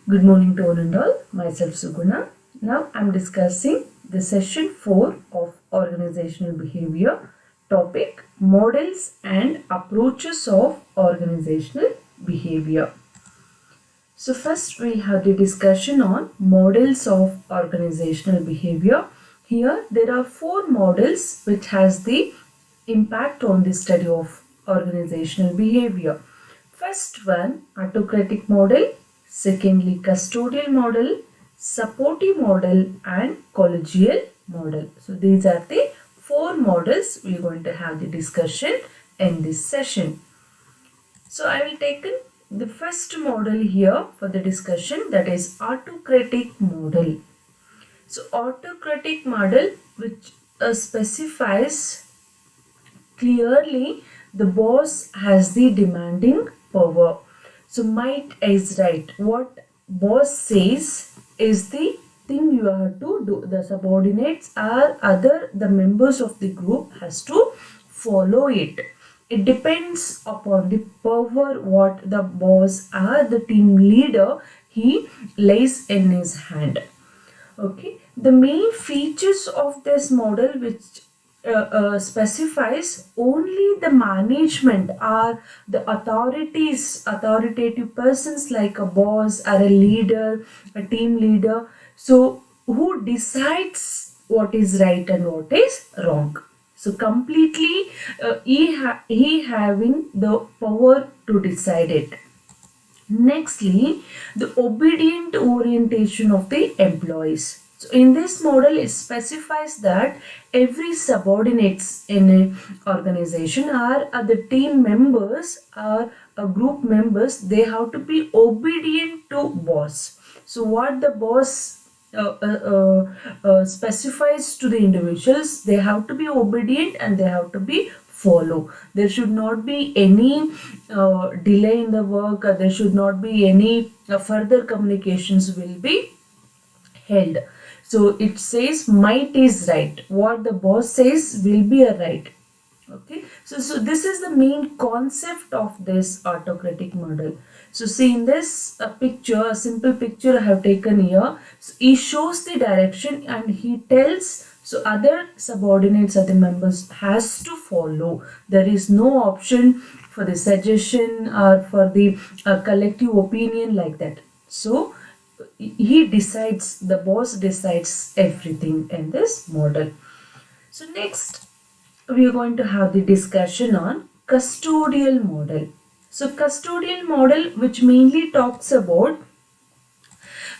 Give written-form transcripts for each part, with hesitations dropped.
Good morning to all and all. Myself Suguna. Now I'm discussing the session 4 of organizational behavior topic models and approaches of organizational behavior. So first we have the discussion on models of organizational behavior. Here there are 4 models which has the impact on the study of organizational behavior. First one, autocratic model. Secondly, custodial model, supportive model and collegial model. So these are the 4 models we are going to have the discussion in this session. So I will take the first model here for the discussion, that is autocratic model. So autocratic model which specifies clearly the boss has the demanding power. So might is right. What boss says is the thing you have to do. The subordinates or other the members of the group has to follow it. It depends upon the power what the boss or the team leader he lays in his hand. Okay, the main features of this model which specifies only the management or the authoritative persons like a boss or a leader, a team leader. So who decides what is right and what is wrong. So completely he having the power to decide it. Nextly, the obedient orientation of the employees. So in this model, it specifies that every subordinates in an organization are the team members or group members, they have to be obedient to boss. So what the boss specifies to the individuals, they have to be obedient and they have to be follow. There should not be any delay in the work, there should not be any further communications will be held. So it says might is right. What the boss says will be a right. Okay, so this is the main concept of this autocratic model. So see in this picture, a simple picture I have taken here. So he shows the direction and he tells, so other subordinates or the members has to follow. There is no option for the suggestion or for the collective opinion like that. So he decides, the boss decides everything in this model. So next we are going to have the discussion on custodial model. So custodial model which mainly talks about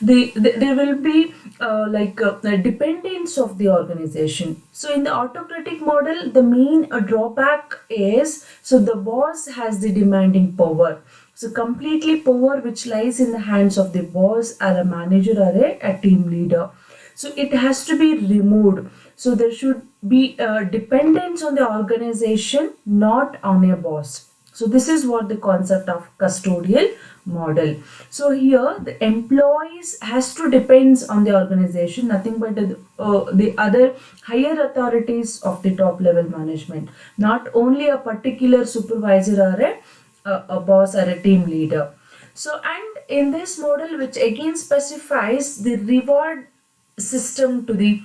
there will be the dependence of the organization. So in the autocratic model, the main drawback is, so the boss has the demanding power. So completely power which lies in the hands of the boss or a manager or a team leader. So it has to be removed. So there should be dependence on the organization, not on a boss. So this is what the concept of custodial model. So here the employees has to depends on the organization, nothing but the other higher authorities of the top level management, not only a particular supervisor or a boss or a team leader. So and in this model which again specifies the reward system to the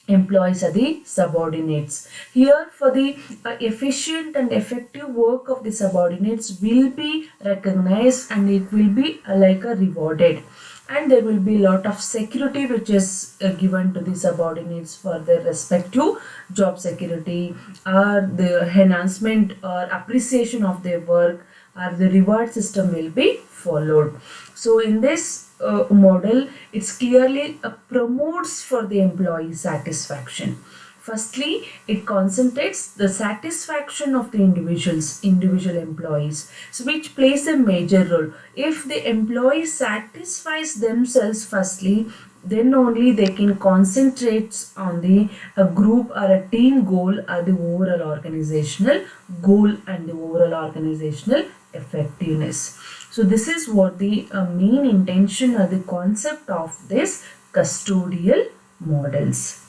employees are the subordinates. Here for the efficient and effective work of the subordinates will be recognized and it will be like a rewarded, and there will be a lot of security which is given to the subordinates for their respective job security or the enhancement or appreciation of their work, or the reward system will be followed. So in this model, it's clearly promotes for the employee satisfaction. Firstly, it concentrates the satisfaction of the individual employees, so which plays a major role. If the employee satisfies themselves firstly, then only they can concentrate on the group or a team goal or the overall organizational goal and the overall organizational effectiveness. So this is what the main intention or the concept of this custodial models.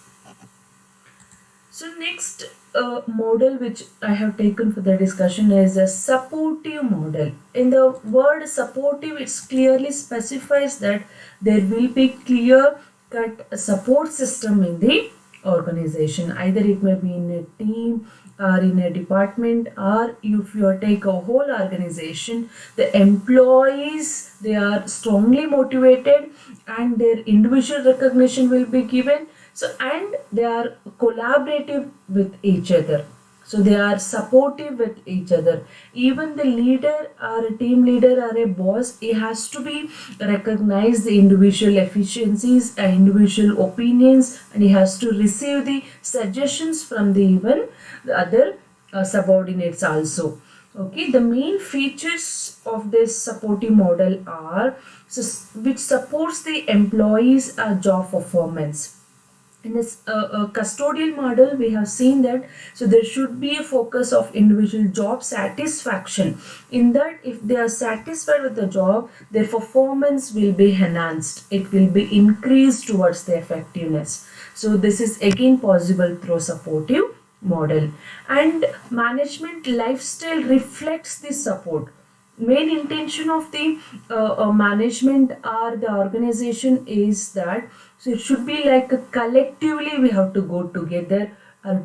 So next model which I have taken for the discussion is a supportive model. In the word supportive, it clearly specifies that there will be clear cut support system in the organization. Either it may be in a team or in a department, or if you take a whole organization, the employees, they are strongly motivated and their individual recognition will be given. So, and they are collaborative with each other. So they are supportive with each other. Even the leader or a team leader or a boss, he has to be recognize the individual efficiencies and individual opinions, and he has to receive the suggestions from the even the other subordinates also. Okay, the main features of this supportive model are, so, which supports the employees' job performance. In this custodial model, we have seen that, so there should be a focus of individual job satisfaction. In that, if they are satisfied with the job, their performance will be enhanced, it will be increased towards the effectiveness. So this is again possible through supportive model. And management lifestyle reflects this support. Main intention of the management or the organization is that, so it should be like collectively we have to go together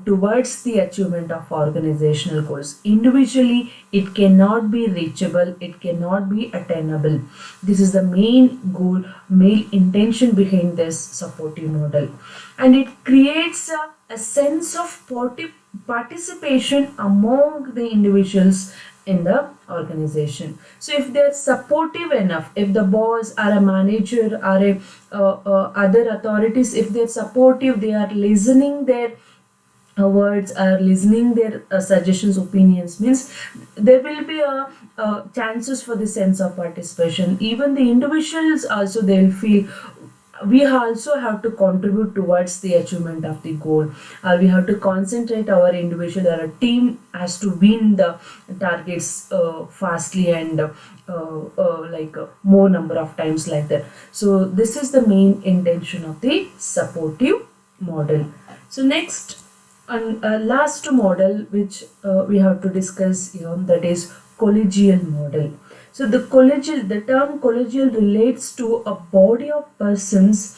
towards the achievement of organizational goals. Individually, it cannot be reachable, it cannot be attainable. This is the main goal, main intention behind this supportive model. And it creates a sense of participation among the individuals in the organization. So if they're supportive enough, if the boss or a manager or a other authorities, if they're supportive, they are listening their words, are listening their suggestions, opinions, means there will be a chances for the sense of participation. Even the individuals also, they'll feel we also have to contribute towards the achievement of the goal. We have to concentrate our individual or a team has to win the targets fastly and more number of times like that. So this is the main intention of the supportive model. So next and last model which we have to discuss here, that is collegial model. So the term collegial relates to a body of persons,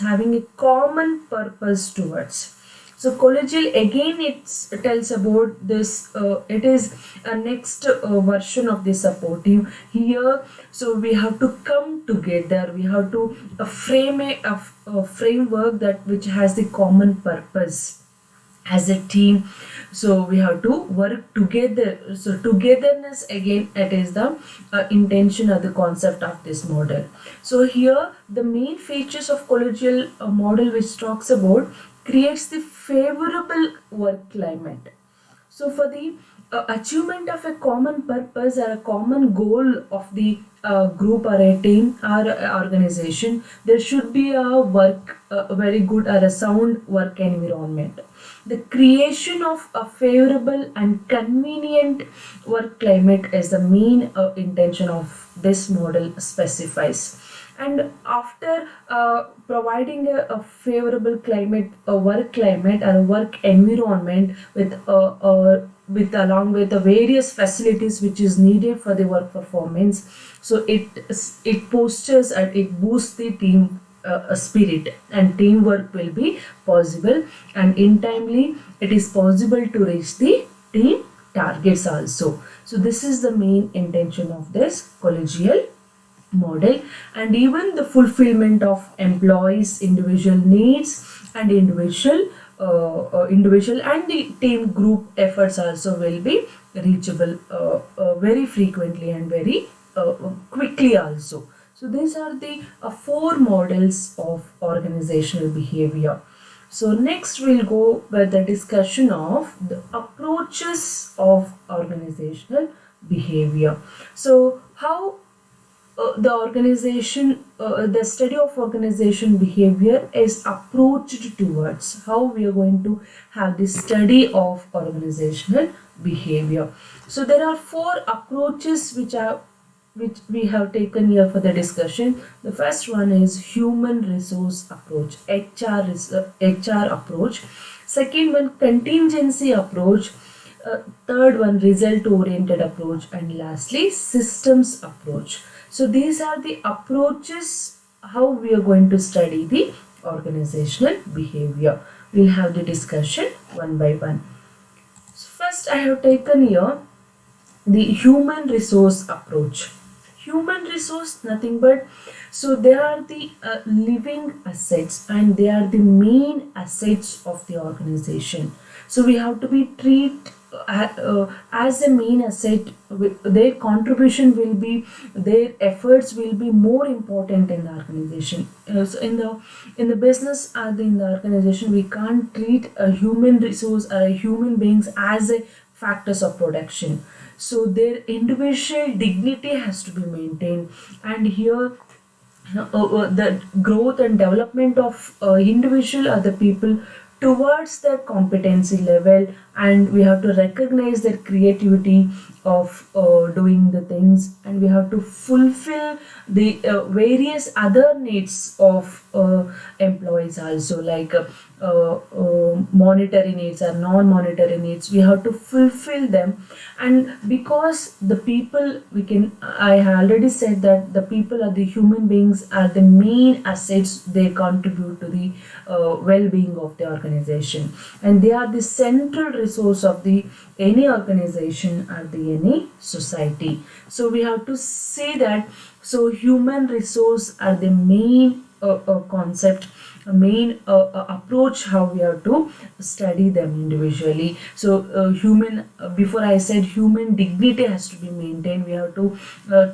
having a common purpose towards. So collegial again, it tells about this. It is a next version of the supportive here. So we have to come together. We have to frame a framework that which has the common purpose as a team. So we have to work together. So togetherness again, it is the intention or the concept of this model. So here the main features of collegial model which talks about creates the favorable work climate. So for the achievement of a common purpose or a common goal of the group or a team or a organization, there should be a very good or a sound work environment. The creation of a favorable and convenient work climate is the main intention of this model specifies. And after providing a favorable climate, a work climate or a work environment with along with the various facilities which is needed for the work performance, so it postures and it boosts the team spirit, and teamwork will be possible, and in timely it is possible to reach the team targets also. So this is the main intention of this collegial model. And even the fulfillment of employees individual needs and individual and the team group efforts also will be reachable very frequently and very quickly also. So these are the four models of organizational behavior. So next we'll go with the discussion of the approaches of organizational behavior. So how the study of organization behavior is approached towards, how we are going to have the study of organizational behavior. So there are four approaches which we have taken here for the discussion. The first one is human resource approach, HR approach. Second one, contingency approach. Third one, result oriented approach, and lastly systems approach. So these are the approaches how we are going to study the organizational behavior. We'll have the discussion one by one. So first I have taken here the human resource approach. Human resource, nothing but, so they are the living assets and they are the main assets of the organization. So we have to be treat as a main asset. Their contribution will be, their efforts will be more important in the organization. So in the business or in the organization, we can't treat a human resource or a human beings as a factors of production. So their individual dignity has to be maintained, and here the growth and development of individual or the people towards their competency level, and we have to recognize their creativity of doing the things, and we have to fulfill the various other needs of employees also, like monetary needs or non-monetary needs. We have to fulfill them, and because the people, we can, I already said that the people are the human beings are the main assets. They contribute to the well-being of the organization, and they are the central resource of the any organization or the any society. So we have to say that, so human resource are the main concept, main approach how we have to study them individually. So human, before I said human dignity has to be maintained. We have to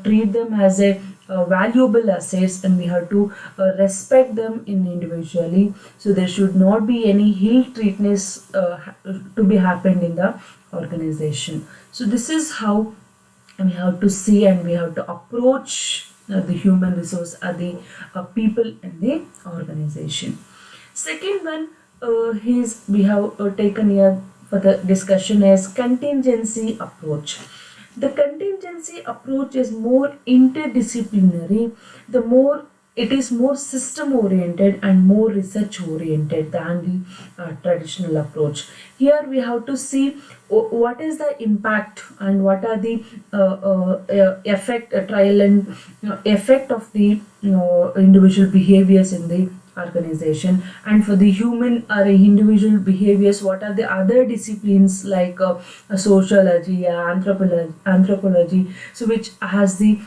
treat them as a valuable assets, and we have to respect them in individually. So there should not be any ill treatment to be happened in the organization. So this is how we have to see and we have to approach the human resource are the people in the organization. Second one is we have taken here for the discussion as contingency approach. The contingency approach is more interdisciplinary. The more it is more system oriented and more research oriented than the traditional approach. Here we have to see what is the impact and what are the effect, trial and effect of the individual behaviors in the organization, and for the human or individual behaviors, what are the other disciplines like sociology, anthropology, so which has the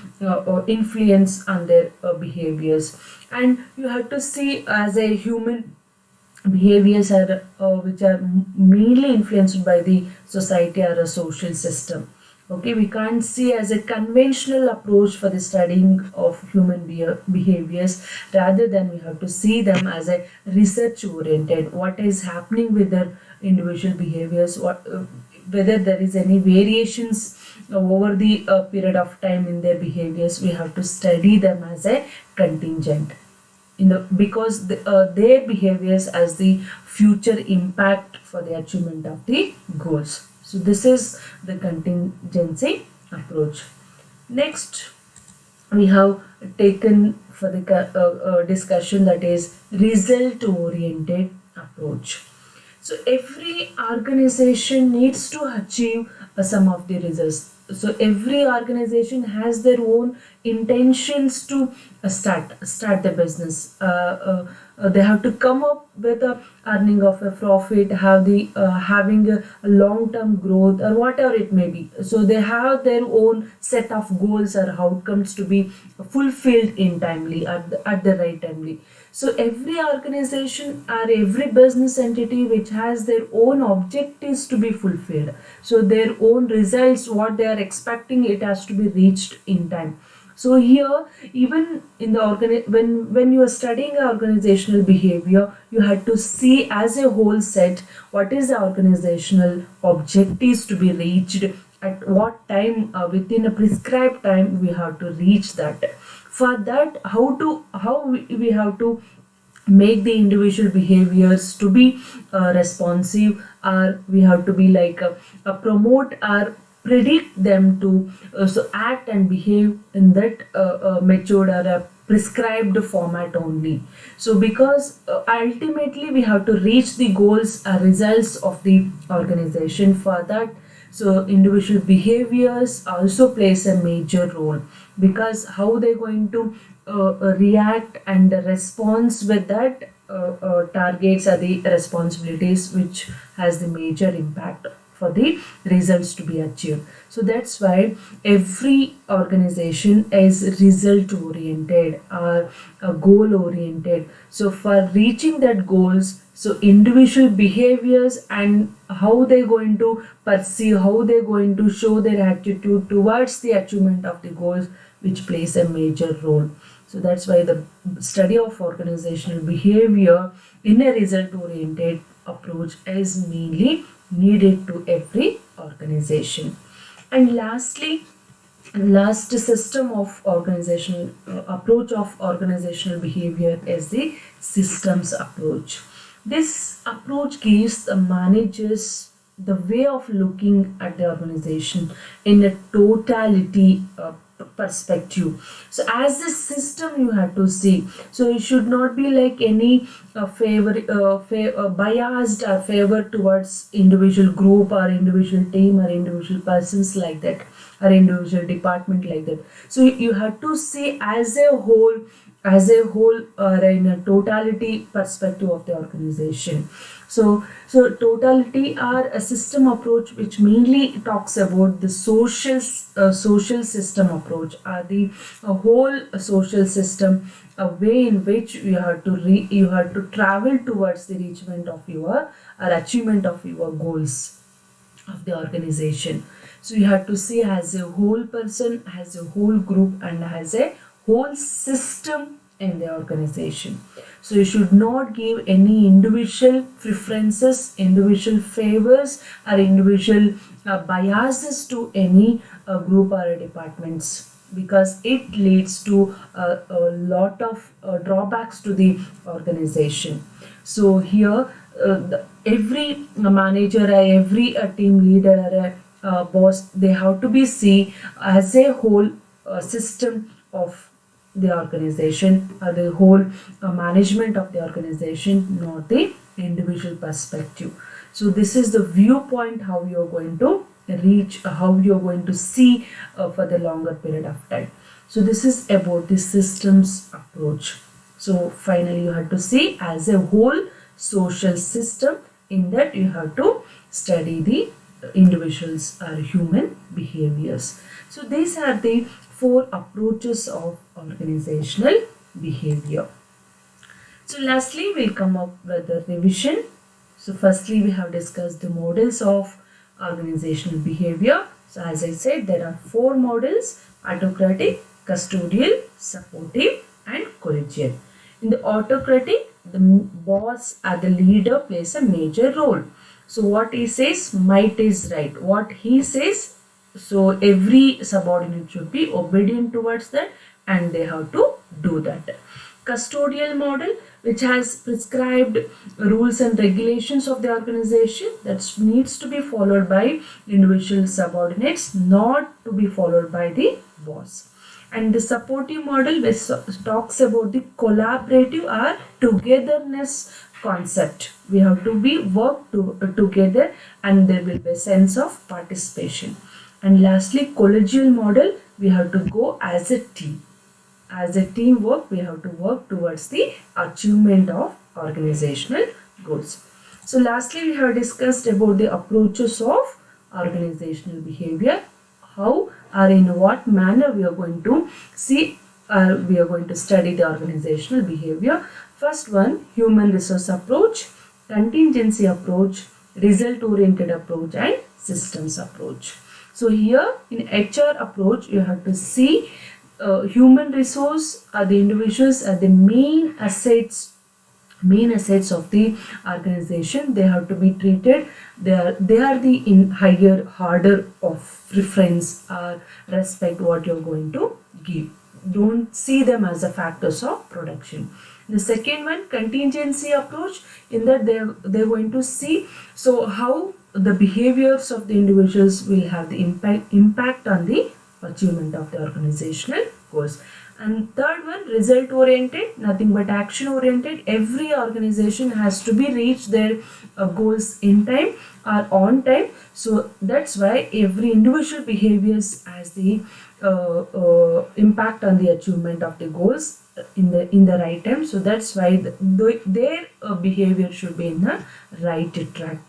influence on their behaviors. And you have to see as a human behaviors are which are mainly influenced by the society or a social system. Okay, we can't see as a conventional approach for the studying of human behaviors. Rather than we have to see them as a research oriented, what is happening with their individual behaviors, what whether there is any variations over the period of time in their behaviors. We have to study them as a contingent in the, because their behaviors as the future impact for the achievement of the goals. So this is the contingency approach. Next, we have taken for the discussion that is result oriented approach. So every organization needs to achieve some of the results. So every organization has their own intentions to start the business. They have to come up with a earning of a profit, have the having a long term growth or whatever it may be. So they have their own set of goals or outcomes to be fulfilled in timely at the right timely. So every organization or every business entity which has their own objectives to be fulfilled, so their own results, what they are expecting, it has to be reached in time. So here, even in the when you are studying organizational behavior, you had to see as a whole set what is the organizational objectives to be reached, at what time, within a prescribed time we have to reach that. For that, how we have to make the individual behaviors to be responsive, or we have to be like promote our predict them to so act and behave in that matured or a prescribed format only. So because ultimately we have to reach the goals results of the organization. For that, so individual behaviors also plays a major role, because how they're going to react and respond with that targets are the responsibilities which has the major impact for the results to be achieved. So that's why every organization is result oriented or goal oriented. So for reaching that goals, so individual behaviors and how they're going to perceive, how they're going to show their attitude towards the achievement of the goals, which plays a major role. So that's why the study of organizational behavior in a result oriented approach is mainly needed to every organization. And lastly, last system of organizational approach of organizational behavior is the systems approach. This approach gives the managers the way of looking at the organization in a totality perspective. So as a system you have to see, so it should not be like any biased or favor towards individual group or individual team or individual persons like that, or individual department like that. So you have to see as a whole, or in a totality perspective of the organization. So totality are a system approach which mainly talks about the social system approach, or the whole social system, a way in which you have to travel towards the reachment of your or achievement of your goals of the organization. So you have to see as a whole person, as a whole group, and as a whole system in the organization. So you should not give any individual preferences, individual favors, or individual biases to any group or departments, because it leads to a lot of drawbacks to the organization. So here every manager or every team leader or a boss, they have to be seen as a whole system of the organization, or the whole management of the organization, not the individual perspective. So this is the viewpoint how you are going to reach, how you are going to see for the longer period of time. So this is about the systems approach. So finally you have to see as a whole social system, in that you have to study the individuals or human behaviors. So these are the 4 approaches of organizational behavior. So lastly we'll come up with the revision. So firstly we have discussed the models of organizational behavior. So as I said, there are 4 models: autocratic, custodial, supportive, and collegial. In the autocratic, the boss or the leader plays a major role. So what he says, might is right. What he says, so every subordinate should be obedient towards that, and they have to do that. Custodial model, which has prescribed rules and regulations of the organization that needs to be followed by individual subordinates, not to be followed by the boss. And the supportive model, which talks about the collaborative or togetherness concept. We have to be together, and there will be a sense of participation. And lastly, collegial model, we have to go as a team. As a teamwork, we have to work towards the achievement of organizational goals. So lastly, we have discussed about the approaches of organizational behavior, how or in what manner we are going to see, we are going to study the organizational behavior. First one, human resource approach, contingency approach, result oriented approach, and systems approach. So here in HR approach, you have to see human resource are the individuals are the main assets of the organization. They have to be treated, they are the in higher order of preference or respect what you're going to give. Don't see them as a factors of production. The second one, contingency approach, in that they're going to see so how the behaviors of the individuals will have the impact on the achievement of the organizational goals. And third one, result oriented, nothing but action oriented. Every organization has to be reach their goals in time or on time. So that's why every individual behaviors has the impact on the achievement of the goals in the right time. So that's why their behavior should be in the right track.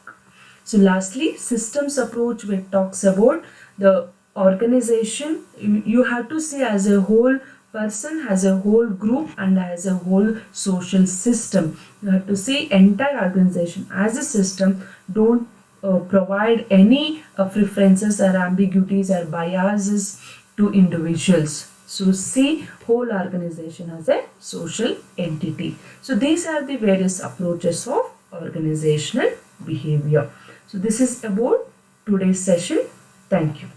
So lastly, systems approach, which talks about the organization. You have to see as a whole person, as a whole group, and as a whole social system. You have to see entire organization as a system. Don't provide any preferences or ambiguities or biases to individuals. So see whole organization as a social entity. So these are the various approaches of organizational behavior. So this is about today's session. Thank you.